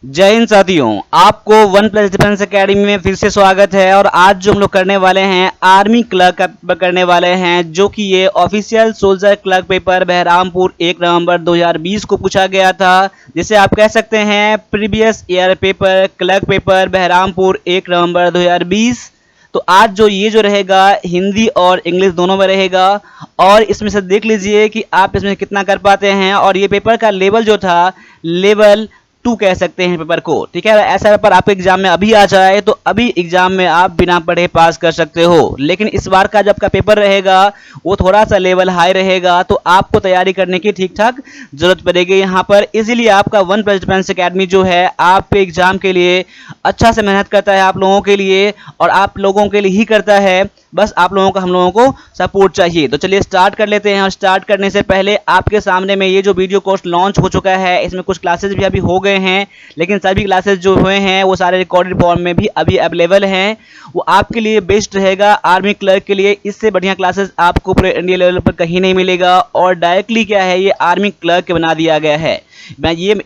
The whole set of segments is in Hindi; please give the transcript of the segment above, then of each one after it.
जय हिंद साथियों, आपको वन प्लस डिफेंस एकेडमी में फिर से स्वागत है। और आज जो हम लोग करने वाले हैं आर्मी क्लर्क का पेपर करने वाले हैं, जो कि ये official soldier clerk paper Berhampur 1 नवंबर 2020 को पूछा गया था, जिसे आप कह सकते हैं previous year paper clerk paper Berhampur 1 नवंबर 2020। तो आज जो ये जो रहेगा हिंदी और इंग्लिश दोनों में रहेगा, और इसमें से देख लीजिए कि आप इसमें कितना कर पाते हैं। और ये पेपर का लेवल जो था, लेवल 2 कह सकते हैं पेपर को, ठीक है। ऐसा पेपर आपके एग्जाम में अभी आ जाए तो अभी एग्जाम में आप बिना पढ़े पास कर सकते हो, लेकिन इस बार का जब का पेपर रहेगा वो थोड़ा सा लेवल हाई रहेगा, तो आपको तैयारी करने की ठीक ठाक जरूरत पड़ेगी यहाँ पर। इसीलिए आपका वन प्लस डिफेंस एकेडमी जो है आपके एग्जाम के लिए अच्छा से मेहनत करता है आप लोगों के लिए, और आप लोगों के लिए ही करता है। बस आप लोगों को, हम लोगों को सपोर्ट चाहिए। तो चलिए स्टार्ट कर लेते हैं। और स्टार्ट करने से पहले आपके सामने में ये जो वीडियो कोर्स लॉन्च हो चुका है, इसमें कुछ क्लासेस भी अभी हो गए हैं, लेकिन सभी क्लासेस जो हुए हैं वो सारे रिकॉर्डेड फॉर्म में भी अभी अवेलेबल हैं। वो आपके लिए बेस्ट रहेगा आर्मी क्लर्क के लिए। इससे बढ़िया क्लासेस आपको पूरे इंडिया लेवल पर कहीं नहीं मिलेगा। और डायरेक्टली क्या है, ये आर्मी क्लर्क के बना दिया गया है।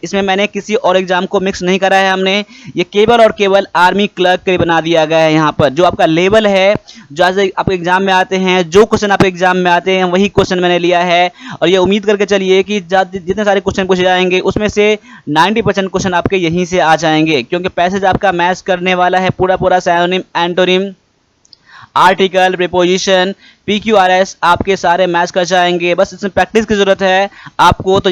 इसमें मैंने किसी और एग्जाम को मिक्स नहीं करा है हमने, ये केवल और केवल आर्मी क्लर्क के लिए बना दिया गया है। यहाँ पर जो आपका लेवल है, जैसे आपके एग्जाम में आते हैं, जो क्वेश्चन आपके एग्जाम में आते हैं वही क्वेश्चन मैंने लिया है। और ये उम्मीद करके चलिए कि जितने सारे क्वेश्चन पूछे जाएंगे उसमें से 90% क्वेश्चन आपके यहीं से आ जाएंगे, क्योंकि पैसेज आपका मैच करने वाला है पूरा पूरा synonym, antonym, article, preposition, PQRS आपके सारे मैच कर जाएंगे। बस इसमें प्रैक्टिस की जरूरत है आपको। तो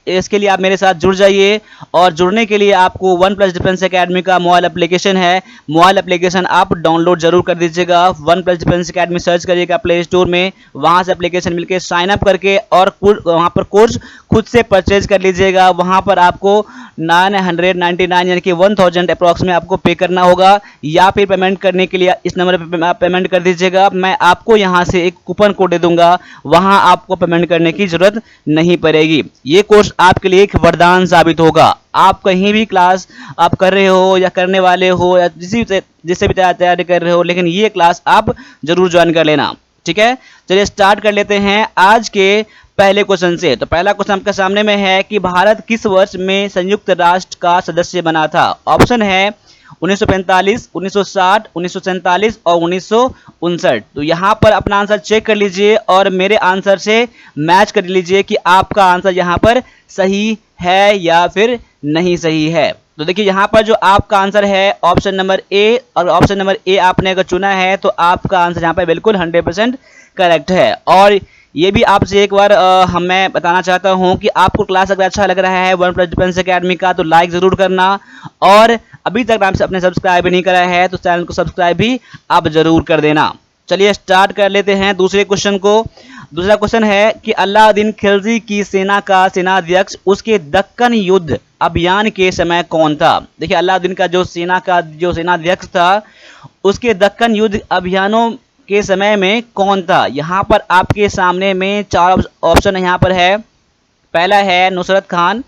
इसके लिए आप मेरे साथ जुड़ जाइए। और जुड़ने के लिए आपको वन प्लस डिफेंस एकेडमी का मोबाइल एप्लीकेशन है, मोबाइल एप्लीकेशन आप डाउनलोड जरूर कर दीजिएगा। One plus defence academy search करिएगा प्ले स्टोर में, वहां से एप्लीकेशन मिलकर साइन अप करके और वहां पर कोर्स खुद से परचेज कर लीजिएगा। वहां पर आपको 999 यानी कि 1000 अप्रॉक्स में आपको पे करना होगा, या फिर पेमेंट करने के लिए इस नंबर पर आप पेमेंट कर दीजिएगा। मैं आपको यहां से एक कूपन कोड दे दूंगा, वहां आपको पेमेंट करने की जरूरत नहीं पड़ेगी। ये कोर्स आपके लिए एक वरदान साबित होगा। आप कहीं भी क्लास आप कर रहे हो या करने वाले हो, या जिससे भी तैयारी कर रहे हो, लेकिन ये क्लास आप जरूर ज्वाइन कर लेना, ठीक है। चलिए स्टार्ट कर लेते हैं आज के पहले क्वेश्चन से। तो पहला क्वेश्चन आपके सामने में है कि भारत किस वर्ष में संयुक्त राष्ट्र का सदस्य बना था। ऑप्शन है 1945, 1960, 1947 और 1959। तो यहाँ पर अपना आंसर चेक कर लीजिए और मेरे आंसर से मैच कर लीजिए कि आपका आंसर यहाँ पर सही है या फिर नहीं सही है। तो देखिए यहाँ पर जो आपका आंसर है ऑप्शन नंबर ए, और ऑप्शन नंबर ए आपने अगर चुना है तो आपका आंसर यहाँ पर बिल्कुल 100% करेक्ट है। और ये भी आपसे एक बार मैं बताना चाहता हूं कि आपको क्लास अगर अच्छा लग रहा है वन प्लस डिफेंस एकेडमी का, तो लाइक जरूर करना। और अभी तक आपसे अपने सब्सक्राइब नहीं करा है तो चैनल को सब्सक्राइब भी आप जरूर कर देना। चलिए स्टार्ट कर लेते हैं दूसरे क्वेश्चन को। दूसरा क्वेश्चन है कि अलाउद्दीन खिलजी की सेना का सेनाध्यक्ष उसके दक्कन युद्ध अभियान के समय कौन था। देखिए अलाउद्दीन का जो सेनाध्यक्ष था, उसके दक्कन युद्ध अभियानों के समय में कौन था। यहाँ पर आपके सामने में 4 ऑप्शन यहाँ पर है। पहला है नुसरत खान,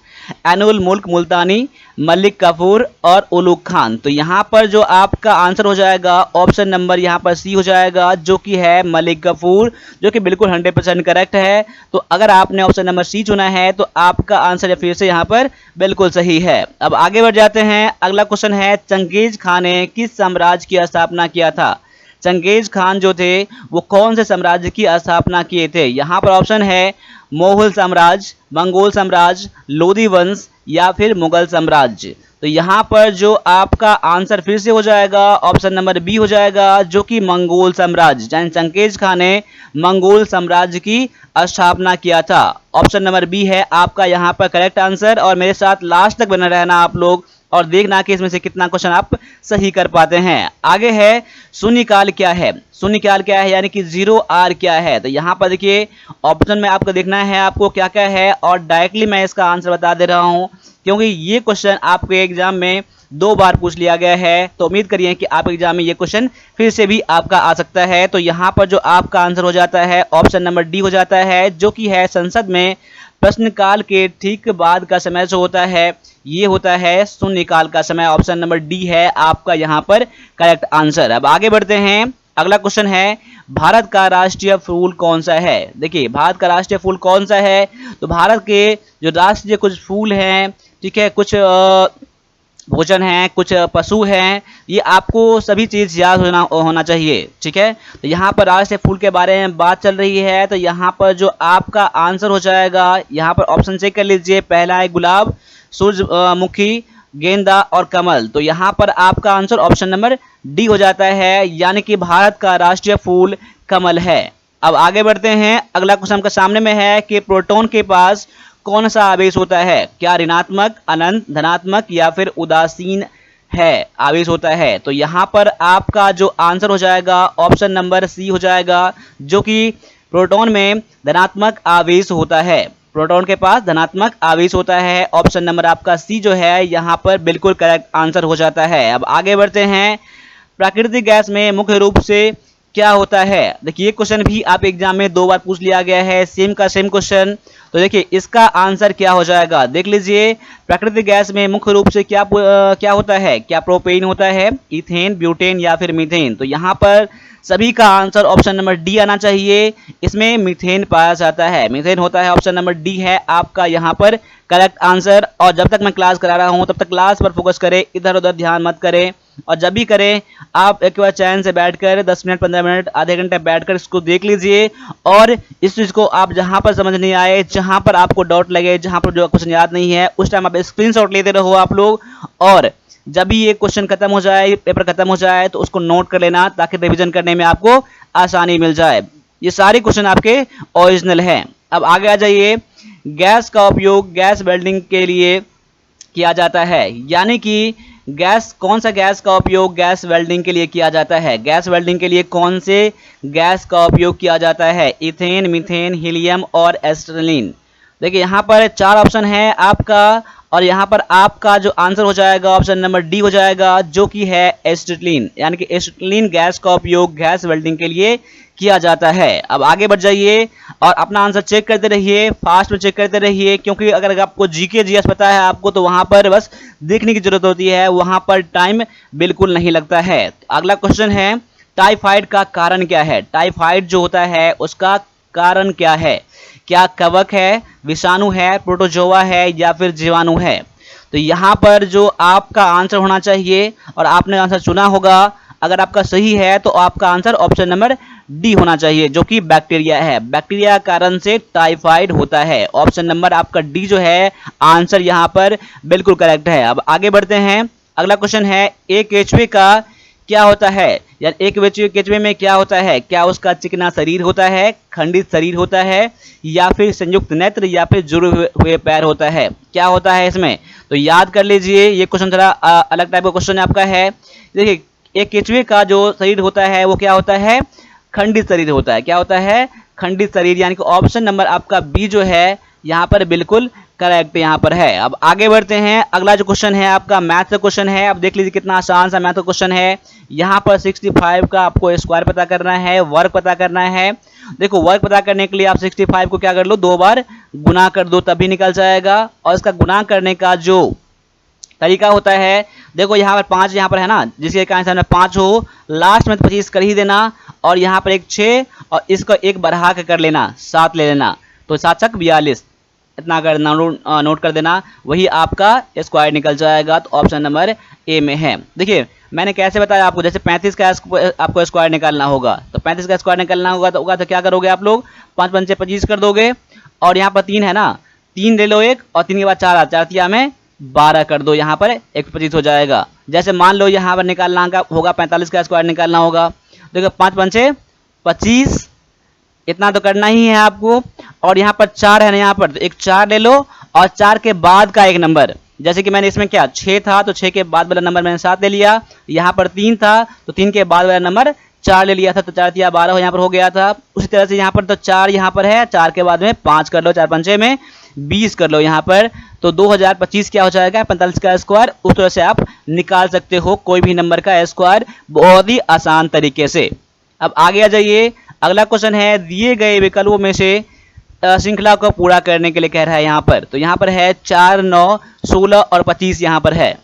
एनुल मुल्क मुल्तानी, मलिक काफूर और उलुग खान। तो यहाँ पर जो आपका आंसर हो जाएगा ऑप्शन नंबर यहाँ पर सी हो जाएगा, जो कि है मलिक काफूर, जो कि बिल्कुल 100% करेक्ट है। तो अगर आपने ऑप्शन नंबर सी चुना है तो आपका आंसर फिर से यहाँ पर बिल्कुल सही है। अब आगे बढ़ जाते हैं। अगला क्वेश्चन है चंगेज खान ने किस साम्राज्य की स्थापना किया था। चंगेज खान जो थे वो कौन से साम्राज्य की स्थापना किए थे। यहाँ पर ऑप्शन है मोगल साम्राज्य, मंगोल साम्राज्य, लोधी वंश या फिर मुगल साम्राज्य। तो यहाँ पर जो आपका आंसर फिर से हो जाएगा ऑप्शन नंबर बी हो जाएगा, जो कि मंगोल साम्राज्य, यानी चंगेज खान ने मंगोल साम्राज्य की स्थापना किया था। ऑप्शन नंबर बी है आपका यहाँ पर करेक्ट आंसर। और मेरे साथ लास्ट तक बने रहना आप लोग, और देखना कि इसमें से कितना क्वेश्चन आप सही कर पाते हैं। आगे है शून्यकाल क्या है। शून्यकाल क्या है यानी कि 0R क्या है। तो यहाँ पर देखिए ऑप्शन में आपको देखना है आपको क्या क्या है, और डायरेक्टली मैं इसका आंसर बता दे रहा हूँ, क्योंकि ये क्वेश्चन आपके एग्जाम में 2 बार पूछ लिया गया है। तो उम्मीद करिए कि आपके एग्जाम में ये क्वेश्चन फिर से भी आपका आ सकता है। तो यहाँ पर जो आपका आंसर हो जाता है ऑप्शन नंबर डी हो जाता है, जो कि है संसद में प्रश्नकाल के ठीक बाद का समय जो होता है ये होता है शून्यकाल का समय। ऑप्शन नंबर डी है आपका यहाँ पर करेक्ट आंसर। अब आगे बढ़ते हैं। अगला क्वेश्चन है भारत का राष्ट्रीय फूल कौन सा है। देखिए भारत का राष्ट्रीय फूल कौन सा है। तो भारत के जो राष्ट्रीय कुछ फूल हैं, ठीक है, कुछ भोजन है, कुछ पशु हैं, ये आपको सभी चीज़ याद होना चाहिए। ठीक है, तो यहाँ पर राष्ट्रीय फूल के बारे में बात चल रही है, तो यहाँ पर जो आपका आंसर हो जाएगा, यहाँ पर ऑप्शन चेक कर लीजिए। पहला है गुलाब, सूरजमुखी, गेंदा और कमल। तो यहाँ पर आपका आंसर ऑप्शन नंबर डी हो जाता है, यानी कि भारत का राष्ट्रीय फूल कमल है। अब आगे बढ़ते हैं। अगला क्वेश्चन आपके सामने में है कि प्रोटॉन के पास कौन सा आवेश होता है? क्या ऋणात्मक, अनंत, धनात्मक या फिर उदासीन है आवेश होता है? तो यहाँ पर आपका जो आंसर हो जाएगा ऑप्शन नंबर सी हो जाएगा, जो कि प्रोटॉन में धनात्मक आवेश होता है। प्रोटॉन के पास धनात्मक आवेश होता है। ऑप्शन नंबर आपका सी जो है यहाँ पर बिल्कुल करेक्ट आंसर हो जाता है। अब आगे बढ़ते हैं। प्राकृतिक गैस में मुख्य रूप से क्या होता है? देखिए ये क्वेश्चन भी आप एग्जाम में 2 बार पूछ लिया गया है, सेम का सेम क्वेश्चन। तो देखिए इसका आंसर क्या हो जाएगा, देख लीजिए। प्राकृतिक गैस में मुख्य रूप से क्या होता है? क्या प्रोपेन होता है, इथेन, ब्यूटेन या फिर मीथेन? तो यहाँ पर सभी का आंसर ऑप्शन नंबर डी आना चाहिए। इसमें मीथेन पाया जाता है, मीथेन होता है। ऑप्शन नंबर डी है आपका यहाँ पर करेक्ट आंसर। और जब तक मैं क्लास करा रहा हूँ तब तक क्लास पर फोकस करें, इधर उधर ध्यान मत करें। और जब भी करें आप एक बार चैन से बैठकर 10 मिनट, 15 मिनट, आधे घंटे बैठकर इसको देख लीजिए। और इस चीज़ को आप जहाँ पर समझ नहीं आए, जहाँ पर आपको डाउट लगे, जहाँ पर जो क्वेश्चन याद नहीं है, उस टाइम आप स्क्रीनशॉट लेते रहो आप लोग। और जब भी ये क्वेश्चन खत्म हो जाए, पेपर खत्म हो जाए, तो उसको नोट कर लेना ताकि रिवीजन करने में आपको आसानी मिल जाए। ये सारे क्वेश्चन आपके ओरिजिनल हैं। अब आगे आ जाइए। गैस का उपयोग गैस वेल्डिंग के लिए किया जाता है, यानी कि गैस, कौन सा गैस का उपयोग गैस वेल्डिंग के लिए किया जाता है? गैस वेल्डिंग के लिए कौन से गैस का उपयोग किया जाता है? इथेन, मीथेन, हीलियम और एसिटिलीन। देखिए यहाँ पर 4 ऑप्शन है आपका, और यहाँ पर आपका जो आंसर हो जाएगा ऑप्शन नंबर डी हो जाएगा, जो कि है एसिटिलीन, यानी कि एसिटिलीन गैस का उपयोग गैस वेल्डिंग के लिए किया जाता है। अब आगे बढ़ जाइए और अपना आंसर चेक करते रहिए, फास्ट में चेक करते रहिए, क्योंकि अगर आपको जीके जीएस पता है आपको, तो वहां पर बस देखने की जरूरत होती है, वहां पर टाइम बिल्कुल नहीं लगता है। तो अगला क्वेश्चन है, टाइफाइड का कारण क्या है? टाइफाइड जो होता है उसका कारण क्या है? क्या कवक है, विषाणु है, प्रोटोजोआ है या फिर जीवाणु है? तो यहाँ पर जो आपका आंसर होना चाहिए, और आपने आंसर चुना होगा, अगर आपका सही है तो आपका आंसर ऑप्शन नंबर डी होना चाहिए, जो कि बैक्टीरिया है। बैक्टीरिया कारण से टाइफाइड होता है। ऑप्शन नंबर आपका डी जो है आंसर यहाँ पर बिल्कुल करेक्ट है। अब आगे बढ़ते हैं। अगला क्वेश्चन है, एक केचुए का क्या होता है? या एक केचुए में क्या होता है? क्या उसका चिकना शरीर होता है, खंडित शरीर होता है, या फिर संयुक्त नेत्र, या फिर जुड़े हुए पैर होता है? क्या होता है इसमें? तो याद कर लीजिए, ये क्वेश्चन थोड़ा अलग टाइप का क्वेश्चन आपका है। देखिए एक केचुए का जो शरीर होता है वो क्या होता है? खंडित शरीर होता है। क्या होता है? खंडित शरीर, यानी कि ऑप्शन नंबर आपका बी जो है यहाँ पर बिल्कुल करेक्ट यहाँ पर है। अब आगे बढ़ते हैं। अगला जो क्वेश्चन है आपका मैथ का क्वेश्चन है। अब देख लीजिए कितना आसान सा मैथ का क्वेश्चन है। यहाँ पर 65 का आपको स्क्वायर पता करना है, वर्ग पता करना है। देखो वर्ग पता करने के लिए आप 65 को क्या कर लो, 2 बार गुना कर दो, तभी निकल जाएगा। और इसका गुना करने का जो तरीका होता है, देखो यहाँ पर 5 यहाँ पर है ना, जिसके कारण सामने 5 हो, लास्ट में तो 25 कर ही देना, और यहाँ पर एक 6 और इसको एक बढ़ा के कर लेना, 7 ले लेना, तो 7 छक 42, इतना कर नोट कर देना, वही आपका स्क्वायर निकल जाएगा। तो ऑप्शन नंबर ए में है। देखिए मैंने कैसे बताया आपको, जैसे 35 का आपको स्क्वायर निकालना होगा, तो 35 का स्क्वायर निकालना होगा तो क्या करोगे आप लोग, 5 पंचे 25 कर दोगे, और यहाँ पर 3 है ना, 3 ले लो एक, और 3 के बाद 4 4 तिया में 12 कर दो, यहाँ पर 125 हो जाएगा। जैसे मान लो यहाँ पर निकालना होगा 45 का स्क्वायर निकालना होगा, देखो 5 पंचे 25, इतना तो करना ही है आपको। और यहाँ पर 4 है ना, यहाँ पर तो एक 4 ले लो, और 4 के बाद का एक नंबर, जैसे कि मैंने इसमें क्या 6 था तो 6 के बाद वाला नंबर मैंने 7 ले लिया, यहाँ पर 3 था तो 3 के बाद वाला नंबर 4 ले लिया था, तो 4 तिया 12 यहाँ पर हो गया था। उसी तरह से यहाँ पर तो 4 यहाँ पर है, 4 के बाद में 5 कर लो, 4 पंचे में 20 कर लो यहाँ पर, तो 2025 क्या हो जाएगा, 45 का स्क्वायर। उस तरह से आप निकाल सकते हो कोई भी नंबर का स्क्वायर बहुत ही आसान तरीके से। अब आगे आ जाइए। अगला क्वेश्चन है, दिए गए विकल्पों में से श्रृंखला को पूरा करने के लिए कह रहा है यहाँ पर। तो यहाँ पर है 4, 9, 16 और 25 यहाँ पर है।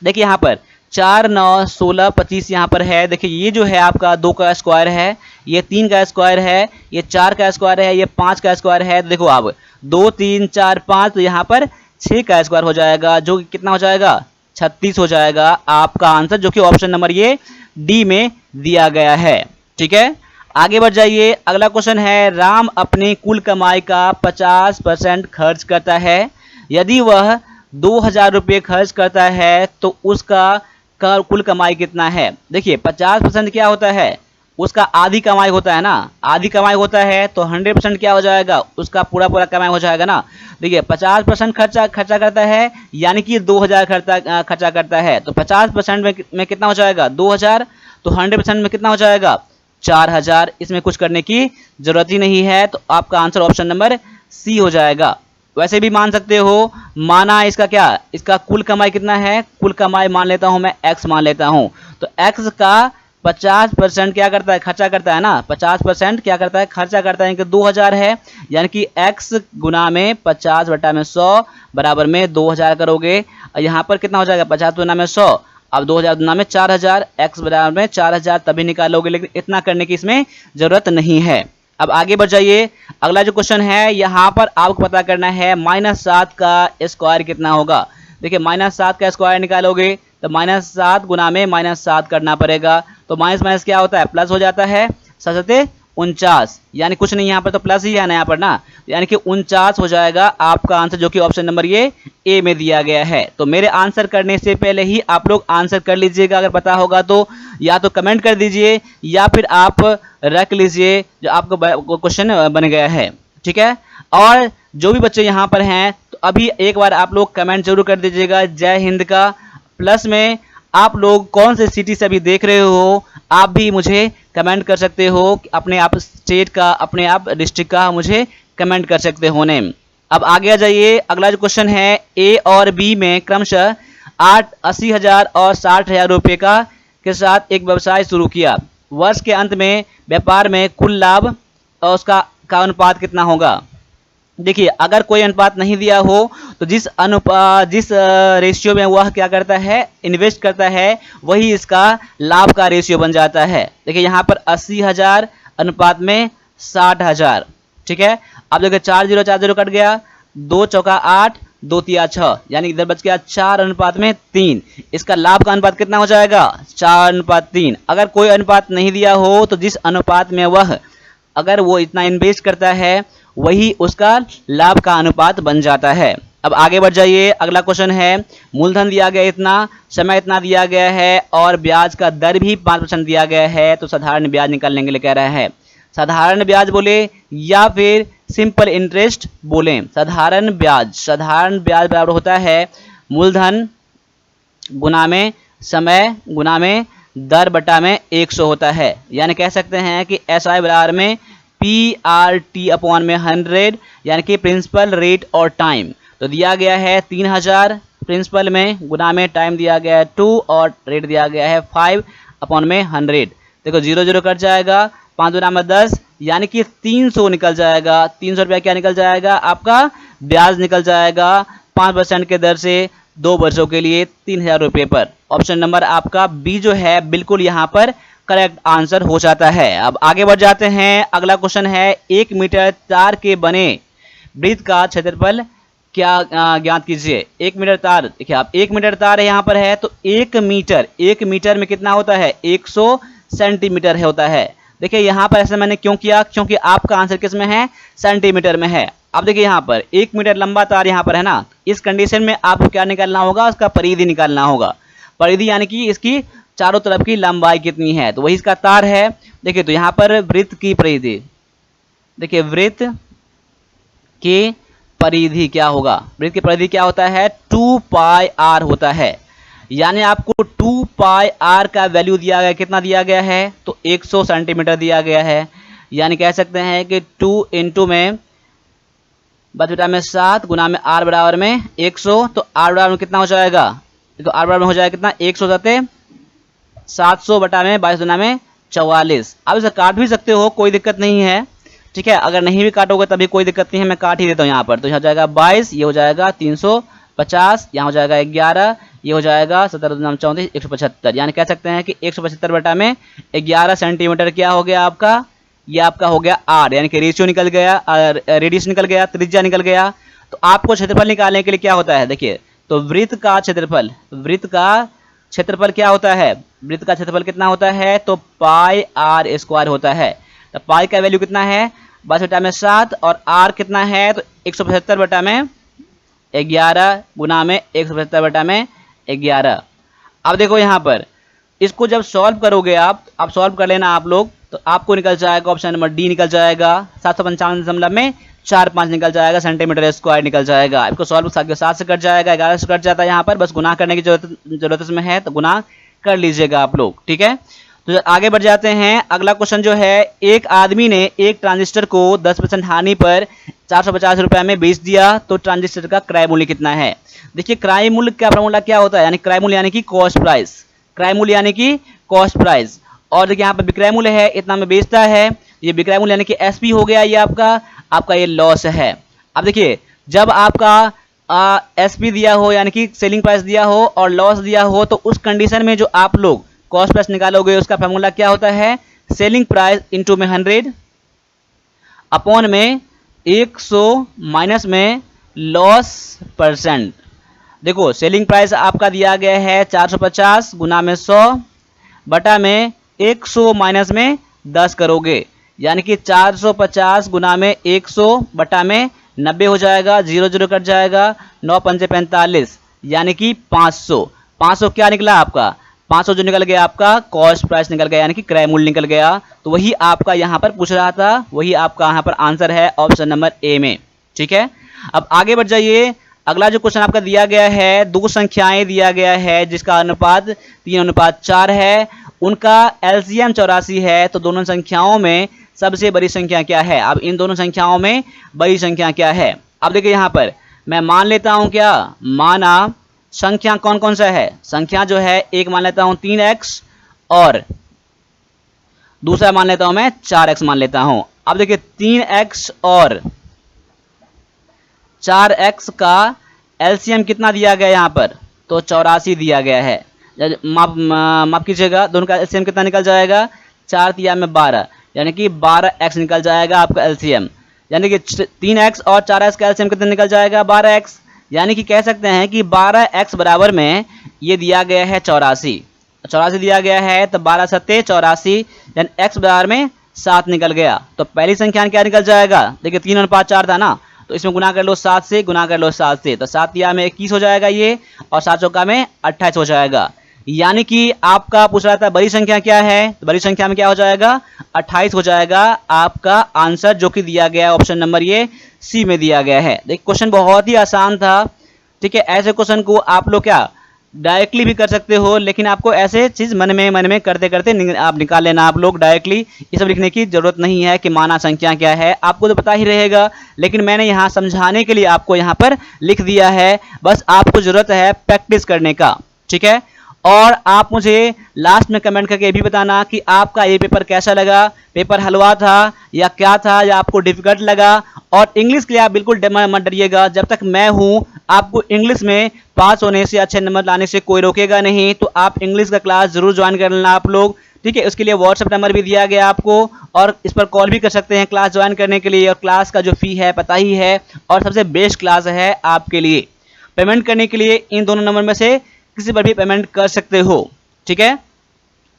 देखिए यहाँ पर 4, 9, 16, 25 यहाँ पर है। देखिए ये जो है आपका 2 का स्क्वायर है, ये 3 का स्क्वायर है, ये 4 का स्क्वायर है, ये 5 का स्क्वायर है। देखो आप 2, 3, 4, 5, तो यहाँ पर 6 का स्क्वायर हो जाएगा, जो कितना हो जाएगा 36 हो जाएगा आपका आंसर, जो कि ऑप्शन नंबर ये डी में दिया गया है। ठीक है, आगे बढ़ जाइए। अगला क्वेश्चन है, राम अपनी कुल कमाई का 50% खर्च करता है। यदि वह 2000 रुपये खर्च करता है तो उसका कुल कमाई कितना है। देखिए 50% क्या होता है, उसका आधी कमाई होता है ना, आधी कमाई होता है तो 100% क्या हो जाएगा, उसका पूरा पूरा कमाई हो जाएगा ना। देखिए 50% खर्चा करता है, यानी कि 2000 खर्चा करता है, तो 50% में कितना हो जाएगा 2000, तो 100% में कितना हो जाएगा 4000। इसमें कुछ करने की जरूरत ही नहीं है, तो आपका आंसर ऑप्शन नंबर सी हो जाएगा। वैसे भी मान सकते हो, माना इसका क्या, इसका कुल कमाई कितना है, कुल कमाई मान लेता हूं मैं x मान लेता हूं, तो x का 50% क्या करता है, खर्चा करता है ना, 50% क्या करता है, खर्चा करता है, कि 2000 है, यानी कि x गुना में 50/100 बराबर में 2000 करोगे। यहाँ पर कितना हो जाएगा 50 गुना में 100, अब 2000 गुना में 4000, x बराबर में 4000 तभी निकालोगे, लेकिन इतना करने की इसमें जरूरत नहीं है। अब आगे बढ़ जाइए। अगला जो क्वेश्चन है, यहाँ पर आपको पता करना है -7 का स्क्वायर कितना होगा। देखिए -7 का स्क्वायर निकालोगे तो -7 गुना में -7 करना पड़ेगा, तो माइनस माइनस क्या होता है, प्लस हो जाता है, 7×49, यानी कुछ नहीं, यहाँ पर तो प्लस ही है ना यहाँ पर ना, यानी कि 49 हो जाएगा आपका आंसर, जो कि ऑप्शन नंबर ये ए में दिया गया है। तो मेरे आंसर करने से पहले ही आप लोग आंसर कर लीजिएगा, अगर पता होगा तो या तो कमेंट कर दीजिए या फिर आप रख लीजिए जो आपको क्वेश्चन बन गया है। ठीक है, और जो भी बच्चे यहाँ पर हैं तो अभी एक बार आप लोग कमेंट जरूर कर दीजिएगा जय हिंद का, प्लस में आप लोग कौन से सिटी से अभी देख रहे हो, आप भी मुझे कमेंट कर सकते हो, अपने आप स्टेट का, अपने आप डिस्ट्रिक्ट का मुझे कमेंट कर सकते हो नेम। अब आगे आ जाइए। अगला जो क्वेश्चन है, ए और बी में क्रमशः 80,000 और 60,000 रुपये का के साथ एक व्यवसाय शुरू किया। वर्ष के अंत में व्यापार में कुल लाभ और उसका अनुपात कितना होगा। देखिए अगर कोई अनुपात नहीं दिया हो तो जिस रेशियो में वह क्या करता है, इन्वेस्ट करता है, वही इसका लाभ का रेशियो बन जाता है। देखिए यहाँ पर 80,000 अनुपात में 60,000। ठीक है, अब देखिए 4 0 4 0 कट गया, 2 चौका 8, 2 तिया 6, यानी इधर बच गया 4 अनुपात में 3। इसका लाभ का अनुपात कितना हो जाएगा 4:3। अगर कोई अनुपात नहीं दिया हो तो जिस अनुपात में वह, अगर वो इतना इन्वेस्ट करता है, वही उसका लाभ का अनुपात बन जाता है। अब आगे बढ़ जाइए। अगला क्वेश्चन है, मूलधन दिया गया इतना, समय इतना दिया गया है और ब्याज का दर भी 5% दिया गया है, तो साधारण ब्याज निकालने के लिए कह रहा है। साधारण ब्याज बोले या फिर सिंपल इंटरेस्ट बोले। साधारण ब्याज बराबर होता है मूलधन गुना में समय गुना में दर बटा में 100 होता है, यानी कह सकते हैं कि SI बराबर में PRT अपॉन में 100, यानी कि प्रिंसिपल रेट और टाइम। तो दिया गया है 3000 प्रिंसिपल में, गुना में टाइम दिया गया है 2 और रेट दिया गया है 5 अपॉन में 100। देखो 0 0 कट जाएगा, 5 गुना में 10, यानी कि 300 निकल जाएगा। 300 रुपया क्या निकल जाएगा, आपका ब्याज निकल जाएगा 5% के दर से 2 वर्षों के लिए 3000 रुपये पर। ऑप्शन नंबर आपका बी जो है बिल्कुल यहाँ पर करेक्ट आंसर हो जाता है। अब आगे बढ़ जाते हैं। अगला क्वेश्चन है, 1 मीटर तार के बने वृत्त का क्षेत्रफल क्या ज्ञात कीजिए। 1 मीटर तार, देखिए आप 1 मीटर तार यहाँ पर है, तो 1 मीटर में कितना होता है 100 सेंटीमीटर होता है। देखिए यहाँ पर ऐसा मैंने क्यों किया, क्योंकि आपका आंसर किस में है, सेंटीमीटर में है। अब देखिए यहाँ पर 1 मीटर लंबा तार यहाँ पर है ना, इस कंडीशन में आपको क्या निकालना होगा, उसका परिधि निकालना होगा। परिधि यानी कि इसकी चारों तरफ की लंबाई कितनी है, तो वही इसका तार है। देखिए तो यहाँ पर वृत्त की परिधि, देखिए वृत्त की परिधि क्या होगा, वृत्त की परिधि क्या होता है 2πr होता है, यानी आपको 2πr का वैल्यू दिया गया, कितना दिया गया है, तो 100 सेंटीमीटर दिया गया है। यानी कह सकते हैं कि 2 इंटू में 7 गुना में r बराबर में 100, तो r बराबर में कितना हो जाएगा, तो r बराबर में हो जाएगा कितना 100 सते 700 बटा में 22 गुना में 44। आप इसे काट भी सकते हो, कोई दिक्कत नहीं है। ठीक है, अगर नहीं भी काटोगे तभी कोई दिक्कत नहीं है, मैं काट ही देता हूँ यहाँ पर। तो यहाँ हो जाएगा 22, ये हो जाएगा 350, यहाँ हो जाएगा 11, ये हो जाएगा 17 34 175। यानी कह सकते हैं कि 175 बटा में 11 सेंटीमीटर क्या हो गया आपका, ये आपका हो गया r, यानी कि रेशियो निकल गया, रेडियस निकल गया, त्रिज्या निकल गया। तो आपको क्षेत्रफल निकालने के लिए क्या होता है, देखिए तो वृत्त का क्षेत्रफल क्या होता है, वृत्त का क्षेत्रफल कितना होता है, तो पाई आर स्क्वायर होता है। तो पाई का वैल्यू कितना है 22/7 और आर कितना है तो 175/11 गुना में 175/11। अब देखो यहाँ पर इसको जब सॉल्व करोगे आप सॉल्व कर लेना आप लोग, तो आपको निकल जाएगा ऑप्शन नंबर डी निकल जाएगा 755.45 निकल जाएगा सेंटीमीटर स्क्वायर निकल जाएगा। इसको सॉल्व 7 से कट जाएगा, 11 से कट जाता है, यहाँ पर बस गुना करने की जरूरत इसमें है तो गुना कर लीजिएगा आप लोग, ठीक है। तो आगे बढ़ जाते हैं। अगला क्वेश्चन जो है, एक आदमी ने एक ट्रांजिस्टर को 10% हानि पर 450 रुपए में बेच दिया, तो ट्रांजिस्टर का क्रय मूल्य कितना है। देखिए क्रय मूल्य का फॉर्मूला क्या होता है, यानी क्रय मूल्य यानी कि कॉस्ट प्राइस, क्रय मूल्य यानी कि कॉस्ट प्राइस। और देखिए यहाँ पर विक्रय मूल्य है, इतना में बेचता है, ये विक्रय मूल्य यानी कि एसपी हो गया, ये आपका ये लॉस है। अब देखिए जब आपका एसपी दिया हो यानी कि सेलिंग प्राइस दिया हो और लॉस दिया हो, तो उस कंडीशन में जो आप लोग कॉस्ट प्राइस निकालोगे उसका फॉर्मूला क्या होता है, सेलिंग प्राइस इंटू में 100 अपॉन में 100 माइनस में लॉस परसेंट। देखो सेलिंग प्राइस आपका दिया गया है 450 गुना में 100 बटा में 100 माइनस में 10 करोगे, यानी कि 450 गुना में 100 बटा में 90 हो जाएगा, 0 0 कट जाएगा, 9 पंजे 45 यानी कि 500 क्या निकला आपका, 500 जो निकल गया आपका कॉस्ट प्राइस निकल गया, यानी कि क्रय मूल्य निकल गया। तो वही आपका यहाँ पर पूछ रहा था, वही आपका यहाँ पर आंसर है ऑप्शन नंबर ए में, ठीक है। अब आगे बढ़ जाइए। अगला जो क्वेश्चन आपका दिया गया है, दो संख्याएं दिया गया है जिसका अनुपात 3:4 है, उनका एलसीएम 84 है, तो दोनों संख्याओं में सबसे बड़ी संख्या क्या है। अब इन दोनों संख्याओं में बड़ी संख्या क्या है। अब देखिए यहाँ पर मैं मान लेता हूँ, क्या माना संख्या कौन कौन सा है, संख्या जो है एक मान लेता हूं 3x और दूसरा मान लेता हूं मैं 4x मान लेता हूं। अब देखिए 3x और 4x का एलसीएम कितना दिया गया यहां पर, तो 84 दिया गया है। माफ कीजिएगा, दोनों का एलसीएम कितना निकल जाएगा, 4 तिया में 12 यानी कि 12x निकल जाएगा आपका एलसीएम, यानी कि 3x और 4x का एलसीएम कितना निकल जाएगा 12x, यानी कि कह सकते हैं कि 12x बराबर में ये दिया गया है 84 दिया गया है, तो 12 सत्ते 84 यानी x बराबर में 7 निकल गया। तो पहली संख्या क्या निकल जाएगा, देखिए 3 और 5 4 था ना, तो इसमें गुना कर लो 7 से, गुना कर लो 7 से, तो 7 तिया में 21 हो जाएगा ये, और 7 चौका में 28 हो जाएगा। यानी कि आपका पूछ रहा था बड़ी संख्या क्या है, तो बड़ी संख्या में क्या हो जाएगा 28 हो जाएगा आपका आंसर, जो कि दिया गया है ऑप्शन नंबर ये सी में दिया गया है। देखिए क्वेश्चन बहुत ही आसान था, ठीक है। ऐसे क्वेश्चन को आप लोग क्या डायरेक्टली भी कर सकते हो, लेकिन आपको ऐसे चीज मन में करते करते आप निकाल लेना। आप लोग डायरेक्टली ये सब लिखने की जरूरत नहीं है कि माना संख्या क्या है, आपको तो पता ही रहेगा, लेकिन मैंने यहाँ समझाने के लिए आपको यहाँ पर लिख दिया है, बस आपको जरूरत है प्रैक्टिस करने का, ठीक है। और आप मुझे लास्ट में कमेंट करके ये भी बताना कि आपका ये पेपर कैसा लगा, पेपर हलवा था या क्या था, या आपको डिफिकल्ट लगा। और इंग्लिश के लिए आप बिल्कुल मत डरिएगा, जब तक मैं हूं आपको इंग्लिश में पास होने से, अच्छे नंबर लाने से कोई रोकेगा नहीं। तो आप इंग्लिश का क्लास जरूर ज्वाइन कर लेना आप लोग, ठीक है। उसके लिए व्हाट्सएप नंबर भी दिया गया आपको, और इस पर कॉल भी कर सकते हैं क्लास ज्वाइन करने के लिए। और क्लास का जो फी है पता ही है, और सबसे बेस्ट क्लास है आपके लिए। पेमेंट करने के लिए इन दोनों नंबर में से किसी पर भी पेमेंट कर सकते हो, ठीक है।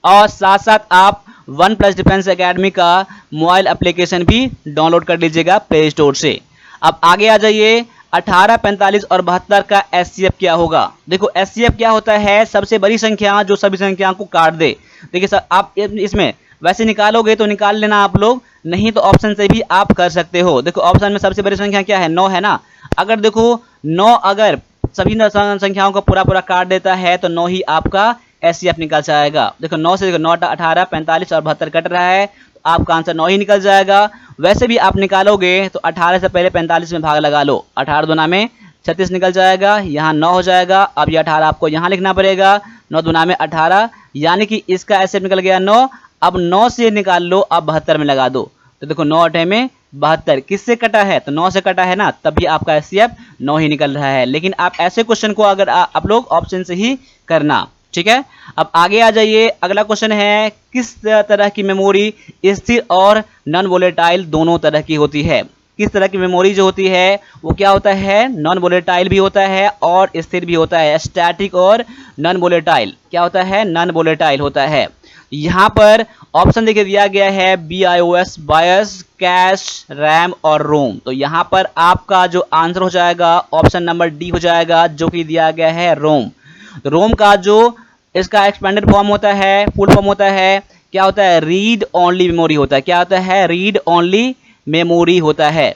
और साथ साथ आप OnePlus डिफेंस एकेडमी का मोबाइल एप्लीकेशन भी डाउनलोड कर लीजिएगा प्ले स्टोर से। अब आगे आ जाइए, 18, 45 और 72 का एचसीएफ क्या होगा। देखो एचसीएफ क्या होता है, सबसे बड़ी संख्या जो सभी संख्याओं को काट दे। देखिए सर आप इसमें वैसे निकालोगे तो निकाल लेना आप लोग, नहीं तो ऑप्शन से भी आप कर सकते हो। देखो ऑप्शन में सबसे बड़ी संख्या क्या है 9 है ना, अगर देखो 9 अगर सभी संख्याओं को पूरा काट देता है तो 9 ही आपका एचसीएफ निकल जाएगा। देखो 9 से 9, 18, 45 और 72 कट रहा है, तो आपका आंसर 9 ही निकल जाएगा। वैसे भी आप निकालोगे तो 18 से पहले 45 में भाग लगा लो, 18 दुना में 36 निकल जाएगा, यहाँ 9 हो जाएगा। अब ये 18 आपको यहाँ लिखना पड़ेगा, 9 दुना में 18, यानी कि इसका एचसीएफ निकल गया 9। अब 9 से निकाल लो, अब 72 में लगा दो, तो देखो 9 8 में 72 किससे कटा है, तो 9 से कटा है ना, तभी आपका एचसीएफ 9 ही निकल रहा है। लेकिन आप ऐसे क्वेश्चन को अगर आप लोग ऑप्शन से ही करना, ठीक है। अब आगे आ जाइए, अगला क्वेश्चन है, किस तरह की मेमोरी स्थिर और नॉन वोलेटाइल दोनों तरह की होती है। किस तरह की मेमोरी जो होती है वो क्या होता है, नॉन वोलेटाइल भी होता है और स्थिर भी होता है। स्टैटिक और नॉन वोलेटाइल क्या होता है, नॉन वोलेटाइल होता है। यहाँ पर ऑप्शन देखिए दिया गया है BIOS, बायस, कैश, रैम और रोम। तो यहाँ पर आपका जो आंसर हो जाएगा ऑप्शन नंबर डी हो जाएगा, जो कि दिया गया है रोम। तो रोम का जो इसका एक्सपेंडेड फॉर्म होता है, फुल फॉर्म होता है, क्या होता है, रीड ओनली मेमोरी होता है। क्या होता है, रीड ओनली मेमोरी होता है।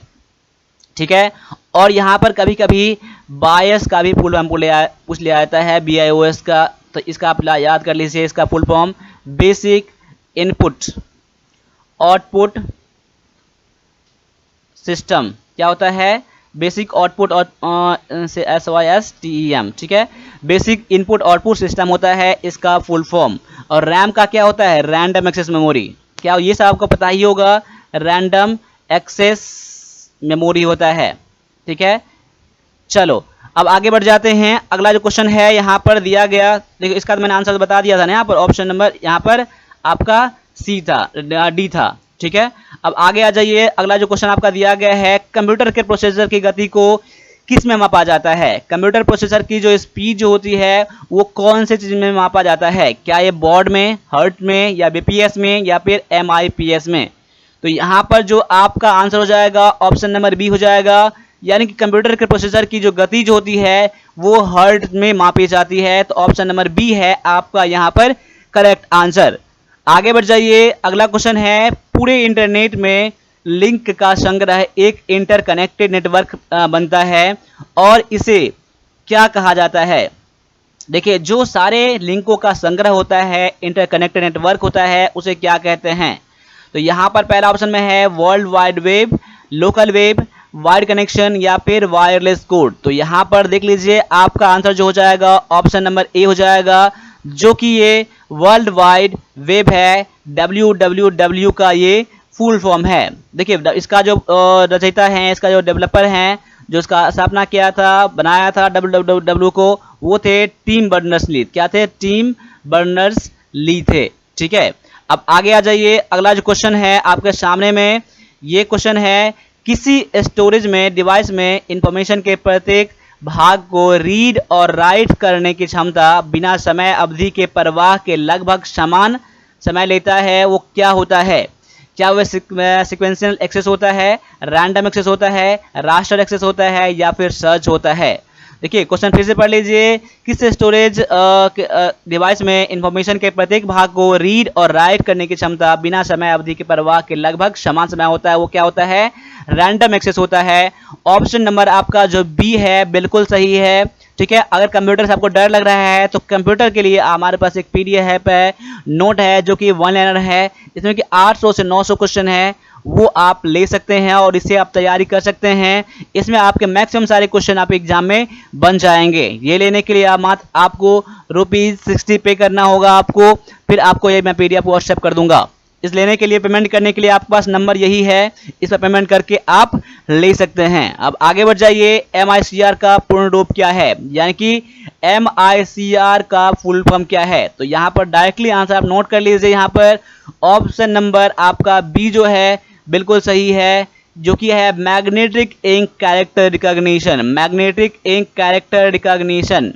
ठीक है। और यहाँ पर कभी कभी बायस का भी फुल फॉर्म पूछ लिया जाता है BIOS का, तो इसका आप याद कर लीजिए। इसका full form basic input output system क्या होता है, बेसिक आउटपुट और SYSTEM। ठीक है, बेसिक इनपुट आउटपुट सिस्टम होता है इसका फुल फॉर्म। और रैम का क्या होता है, रैंडम एक्सेस मेमोरी। क्या ये सब आपको पता ही होगा, रैंडम एक्सेस मेमोरी होता है। ठीक है, चलो अब आगे बढ़ जाते हैं। अगला जो क्वेश्चन है यहाँ पर दिया गया, देखो इसका तो मैंने आंसर बता दिया था ना, यहाँ पर ऑप्शन नंबर यहाँ पर आपका सी था, डी था। ठीक है, अब आगे आ जाइए। अगला जो क्वेश्चन आपका दिया गया है, कंप्यूटर के प्रोसेसर की गति को किस में मापा जाता है। कंप्यूटर प्रोसेसर की जो स्पीड जो होती है वो कौन से चीज में मापा जाता है, क्या ये बॉर्ड में, हर्ट में, या BPS में, या फिर MIPS में। तो यहाँ पर जो आपका आंसर हो जाएगा ऑप्शन नंबर बी हो जाएगा, यानी कि कंप्यूटर के प्रोसेसर की जो गति जो होती है वो हर्ट्ज में मापी जाती है। तो ऑप्शन नंबर बी है आपका यहाँ पर करेक्ट आंसर। आगे बढ़ जाइए। अगला क्वेश्चन है, पूरे इंटरनेट में लिंक का संग्रह एक इंटरकनेक्टेड नेटवर्क बनता है और इसे क्या कहा जाता है। देखिए, जो सारे लिंकों का संग्रह होता है, इंटरकनेक्टेड नेटवर्क होता है, उसे क्या कहते हैं। तो यहाँ पर पहला ऑप्शन में है world wide web, local web, wide connection, या फिर वायरलेस कोड। तो यहाँ पर देख लीजिए आपका आंसर जो हो जाएगा ऑप्शन नंबर ए हो जाएगा, जो कि ये वर्ल्ड वाइड वेब है। WWW का ये फुल फॉर्म है। देखिए इसका जो रचयिता है, इसका जो डेवलपर हैं, जो इसका स्थापना किया था, बनाया था WWW को, वो थे टिम बर्नर्स-ली। क्या थे, टिम बर्नर्स-ली थे। ठीक है, अब आगे आ जाइए। अगला जो क्वेश्चन है आपके सामने में, ये क्वेश्चन है, किसी स्टोरेज में डिवाइस में इंफॉर्मेशन के प्रत्येक भाग को रीड और राइट करने की क्षमता बिना समय अवधि के प्रवाह के लगभग समान समय लेता है, वो क्या होता है। क्या वह सीक्वेंशियल एक्सेस होता है, रैंडम एक्सेस होता है, रास्टर एक्सेस होता है, या फिर सर्च होता है। देखिए क्वेश्चन फिर से पढ़ लीजिए। किस स्टोरेज डिवाइस में इंफॉर्मेशन के प्रत्येक भाग को रीड और राइट करने की क्षमता बिना समय अवधि के प्रवाह के लगभग समान समय होता है, वो क्या होता है, रैंडम एक्सेस होता है। ऑप्शन नंबर आपका जो बी है बिल्कुल सही है। ठीक है, अगर कंप्यूटर से आपको डर लग रहा है तो कंप्यूटर के लिए हमारे पास एक PDF है, नोट है, जो कि 1 लाइनर है, इसमें कि 800 से 900 क्वेश्चन है, वो आप ले सकते हैं और इससे आप तैयारी कर सकते हैं। इसमें आपके मैक्सिमम सारे क्वेश्चन आप एग्जाम में बन जाएंगे। ये लेने के लिए मात्र आपको ₹60 पे करना होगा आपको, फिर आपको ये मैं PDF व्हाट्सएप कर दूंगा। इस लेने के लिए, पेमेंट करने के लिए आपके पास नंबर यही है, इस पर पेमेंट करके आप ले सकते हैं। अब आगे बढ़ जाइए। MICR का पूर्ण रूप क्या है, यानी कि MICR का फुल फॉर्म क्या है। तो यहाँ पर डायरेक्टली आंसर आप नोट कर लीजिए। यहाँ पर ऑप्शन नंबर आपका बी जो है बिल्कुल सही है, जो कि है magnetic ink character recognition. Magnetic ink character recognition.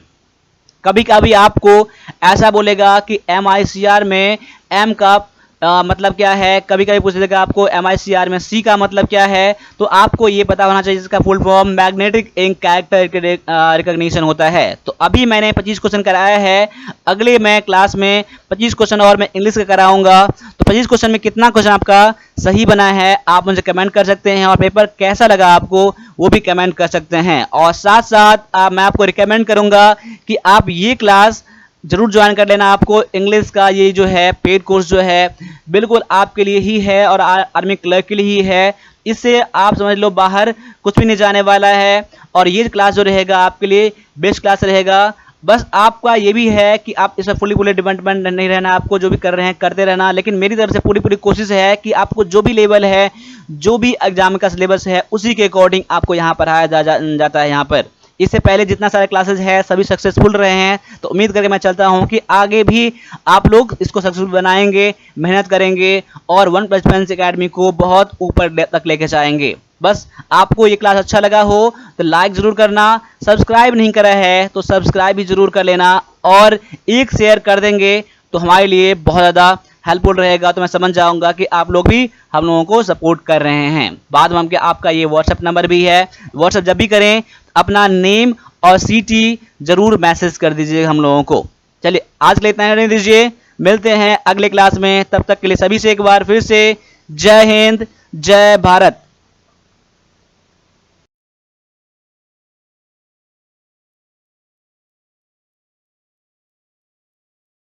कभी कभी आपको ऐसा बोलेगा कि MICR में M का मतलब क्या है, कभी कभी पूछ लेगा आपको MICR में C का मतलब क्या है। तो आपको ये पता होना चाहिए, इसका full form magnetic ink character recognition होता है। तो अभी मैंने 25 क्वेश्चन कराया है, अगले मैं क्लास में 25 क्वेश्चन और मैं इंग्लिश का कराऊंगा। तो 25 क्वेश्चन में कितना क्वेश्चन आपका सही बना है आप मुझे कमेंट कर सकते हैं, और पेपर कैसा लगा आपको वो भी कमेंट कर सकते हैं। और साथ साथ मैं आपको रिकमेंड करूंगा कि आप ये क्लास जरूर ज्वाइन कर लेना। आपको इंग्लिश का ये जो है पेड कोर्स जो है बिल्कुल आपके लिए ही है और आर्मी क्लर्क के लिए ही है। इससे आप समझ लो बाहर कुछ भी नहीं जाने वाला है, और ये क्लास जो रहेगा आपके लिए बेस्ट क्लास रहेगा। बस आपका ये भी है कि आप इसमें फुली डिपेंडेंट नहीं रहना, आपको जो भी कर रहे हैं करते रहना। लेकिन मेरी तरफ से पूरी कोशिश है कि आपको जो भी लेवल है, जो भी एग्जाम का सिलेबस है, उसी के अकॉर्डिंग आपको यहाँ पढ़ाया जाता है। यहाँ पर इससे पहले जितना सारे क्लासेस है सभी सक्सेसफुल रहे हैं, तो उम्मीद करके मैं चलता हूं कि आगे भी आप लोग इसको सक्सेसफुल बनाएंगे, मेहनत करेंगे और 1+1 अकेडमी को बहुत ऊपर तक लेके जाएंगे। बस आपको ये क्लास अच्छा लगा हो तो लाइक जरूर करना, सब्सक्राइब नहीं करा है तो सब्सक्राइब भी जरूर कर लेना और एक शेयर कर देंगे तो हमारे लिए बहुत ज़्यादा हेल्पफुल रहेगा। तो मैं समझ जाऊंगा कि आप लोग भी हम लोगों को सपोर्ट कर रहे हैं। बाद में आपका ये व्हाट्सएप नंबर भी है, व्हाट्सएप जब भी करें अपना नेम और सीटी जरूर मैसेज कर दीजिए हम लोगों को। चलिए आज के लिए इतना रहने दीजिए, मिलते हैं अगले क्लास में। तब तक के लिए सभी से एक बार फिर से जय हिंद, जय भारत।